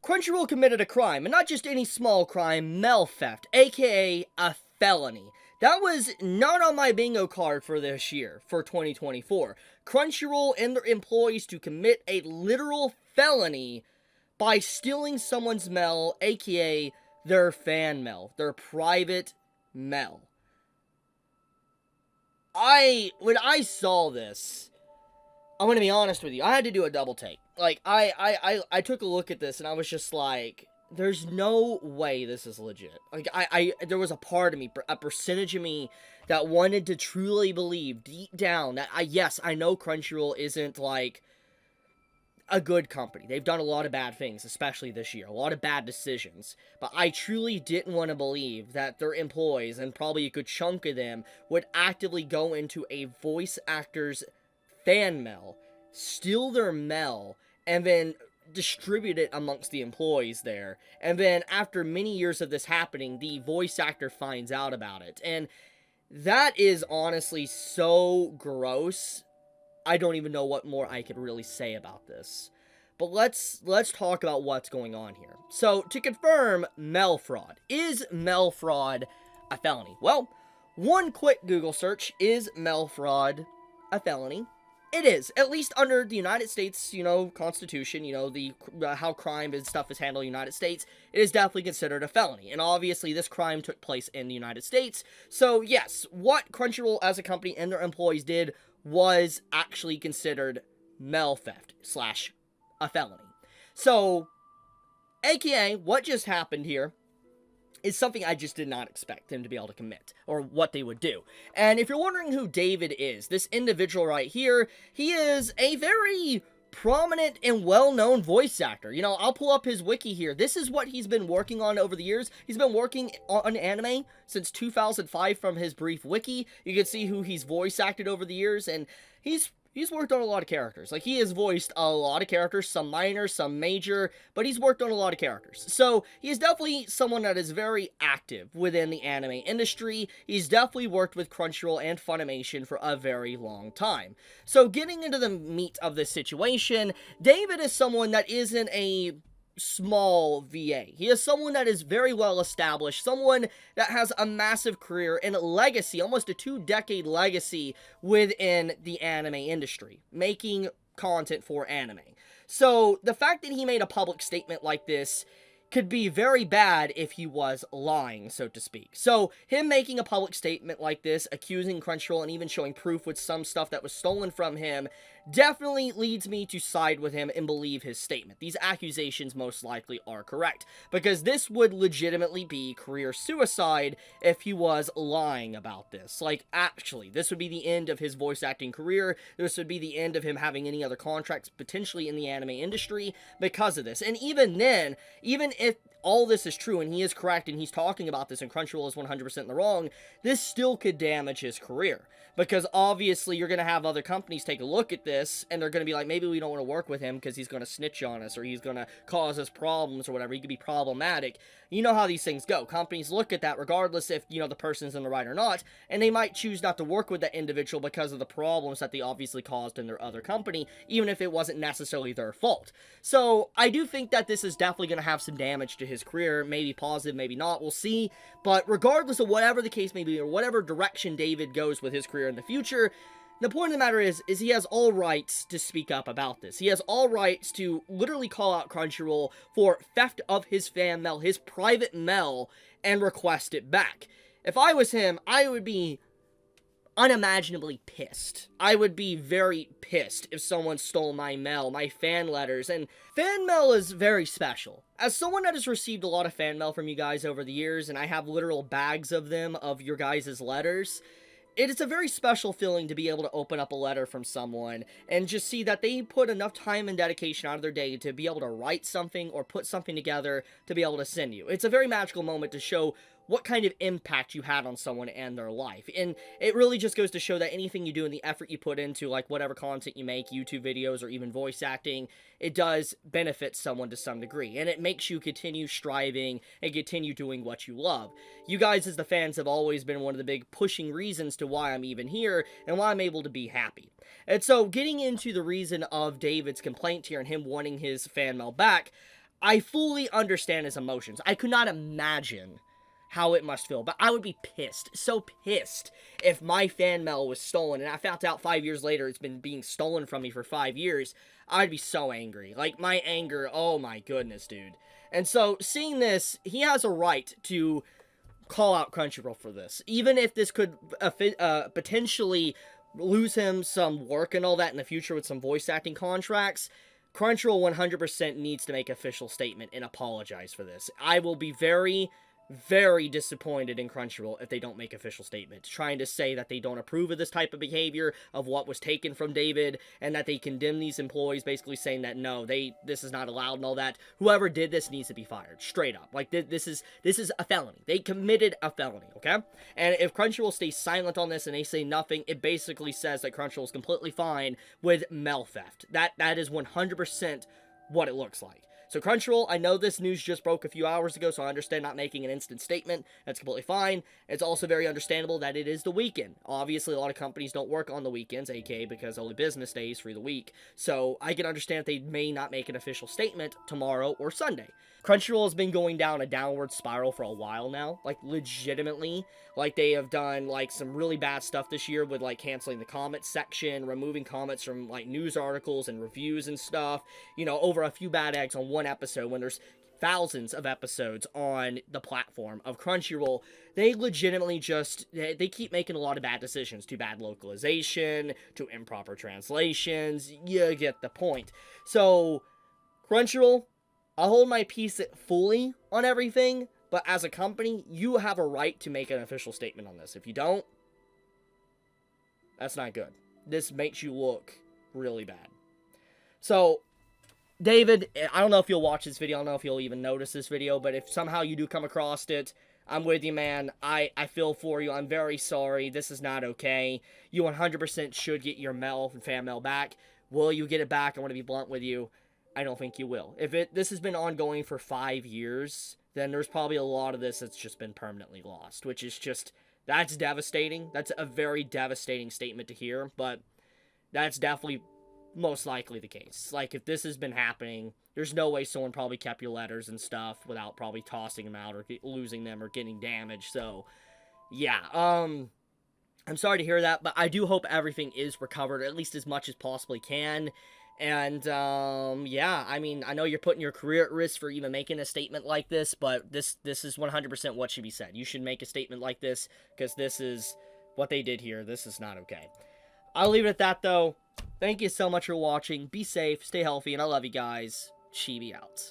Crunchyroll committed a crime, and not just any small crime, mail theft, aka a felony. That was not on my bingo card for this year, for 2024. Crunchyroll and their employees to commit a literal felony by stealing someone's mail, aka their fan mail, their private mail. When I saw this, I'm gonna be honest with you, I had to do a double take. Like, I took a look at this and I was just like, there's no way this is legit. Like, there was a part of me, a percentage of me, that wanted to truly believe deep down that, yes, I know Crunchyroll isn't, like, a good company. They've done a lot of bad things, especially this year. A lot of bad decisions. But I truly didn't want to believe that their employees, and probably a good chunk of them, would actively go into a voice actor's fan mail, steal their mail, and then distribute it amongst the employees there. And then after many years of this happening, the voice actor finds out about it. And that is honestly so gross. I don't even know what more I could really say about this. But let's talk about what's going on here. So, to confirm mail fraud. Is mail fraud a felony? Well, one quick Google search, is mail fraud a felony? It is, at least under the United States, Constitution, the how crime and stuff is handled in the United States, it is definitely considered a felony. And obviously, this crime took place in the United States. So, yes, what Crunchyroll as a company and their employees did was actually considered mail theft / a felony. So, aka, what just happened here is something I just did not expect them to be able to commit, or what they would do. And if you're wondering who David is, this individual right here, he is a very prominent and well-known voice actor. I'll pull up his wiki here. This is what he's been working on over the years. He's been working on anime since 2005 from his brief wiki. You can see who he's voice acted over the years, and he's worked on a lot of characters. Like, he has voiced a lot of characters, some minor, some major, but he's worked on a lot of characters. So, he is definitely someone that is very active within the anime industry. He's definitely worked with Crunchyroll and Funimation for a very long time. So, getting into the meat of this situation, David is someone that isn't a small VA. He is someone that is very well established, someone that has a massive career and legacy, almost a 2-decade legacy within the anime industry, making content for anime. So, the fact that he made a public statement like this could be very bad if he was lying, so to speak. So, him making a public statement like this, accusing Crunchyroll and even showing proof with some stuff that was stolen from him, definitely leads me to side with him and believe his statement. These accusations most likely are correct, because this would legitimately be career suicide if he was lying about this. Like, actually, this would be the end of his voice acting career. This would be the end of him having any other contracts potentially in the anime industry because of this. And even then, even if all this is true and he is correct and he's talking about this and Crunchyroll is 100% in the wrong, this still could damage his career. Because obviously you're going to have other companies take a look at this and they're going to be like, maybe we don't want to work with him because he's going to snitch on us or he's going to cause us problems or whatever. He could be problematic. You know how these things go. Companies look at that regardless if, the person's in the right or not, and they might choose not to work with that individual because of the problems that they obviously caused in their other company, even if it wasn't necessarily their fault. So, I do think that this is definitely going to have some damage to his career, maybe positive, maybe not, we'll see, but regardless of whatever the case may be, or whatever direction David goes with his career in the future, the point of the matter is he has all rights to speak up about this. He has all rights to literally call out Crunchyroll for theft of his fan mail, his private mail, and request it back. If I was him, I would be unimaginably pissed. I would be very pissed if someone stole my mail, my fan letters, and fan mail is very special. As someone that has received a lot of fan mail from you guys over the years, and I have literal bags of them, of your guys' letters, it is a very special feeling to be able to open up a letter from someone and just see that they put enough time and dedication out of their day to be able to write something or put something together to be able to send you. It's a very magical moment to show what kind of impact you had on someone and their life. And it really just goes to show that anything you do and the effort you put into, like, whatever content you make, YouTube videos or even voice acting, it does benefit someone to some degree. And it makes you continue striving and continue doing what you love. You guys as the fans have always been one of the big pushing reasons to why I'm even here and why I'm able to be happy. And so, getting into the reason of David's complaint here and him wanting his fan mail back, I fully understand his emotions. I could not imagine how it must feel, but I would be pissed, so pissed, if my fan mail was stolen, and I found out 5 years later it's been being stolen from me for 5 years. I'd be so angry. Like, my anger, oh my goodness, dude. And so, seeing this, he has a right to call out Crunchyroll for this. Even if this could potentially lose him some work and all that in the future with some voice acting contracts, Crunchyroll 100% needs to make an official statement and apologize for this. I will be very, very disappointed in Crunchyroll if they don't make official statements, trying to say that they don't approve of this type of behavior, of what was taken from David, and that they condemn these employees, basically saying that no, this is not allowed and all that. Whoever did this needs to be fired, straight up. Like, this is a felony. They committed a felony, okay? And if Crunchyroll stays silent on this and they say nothing, it basically says that Crunchyroll is completely fine with mail theft. That is 100% what it looks like. So Crunchyroll, I know this news just broke a few hours ago, so I understand not making an instant statement. That's completely fine. It's also very understandable that it is the weekend. Obviously, a lot of companies don't work on the weekends, aka because only business days for the week. So I can understand that they may not make an official statement tomorrow or Sunday. Crunchyroll has been going down a downward spiral for a while now, like legitimately. Like, they have done like some really bad stuff this year with like canceling the comments section, removing comments from like news articles and reviews and stuff, you know, over a few bad eggs on one episode when there's thousands of episodes on the platform of Crunchyroll. They legitimately just, they keep making a lot of bad decisions. Too bad localization, too improper translations, you get the point. So, Crunchyroll, I'll hold my peace fully on everything, but as a company, you have a right to make an official statement on this. If you don't, that's not good. This makes you look really bad. So, David, I don't know if you'll watch this video, I don't know if you'll even notice this video, but if somehow you do come across it, I'm with you, man. I feel for you. I'm very sorry. This is not okay. You 100% should get your mail and fan mail back. Will you get it back? I want to be blunt with you. I don't think you will. If this has been ongoing for 5 years, then there's probably a lot of this that's just been permanently lost, which is just, that's devastating. That's a very devastating statement to hear, but that's definitely most likely the case. Like, if this has been happening, there's no way someone probably kept your letters and stuff without probably tossing them out or losing them or getting damaged. So, yeah, I'm sorry to hear that, but I do hope everything is recovered, at least as much as possibly can. And, yeah, I mean, I know you're putting your career at risk for even making a statement like this, but this is 100% what should be said. You should make a statement like this, because this is what they did here. This is not okay. I'll leave it at that, though. Thank you so much for watching. Be safe, stay healthy, and I love you guys. Chibi out.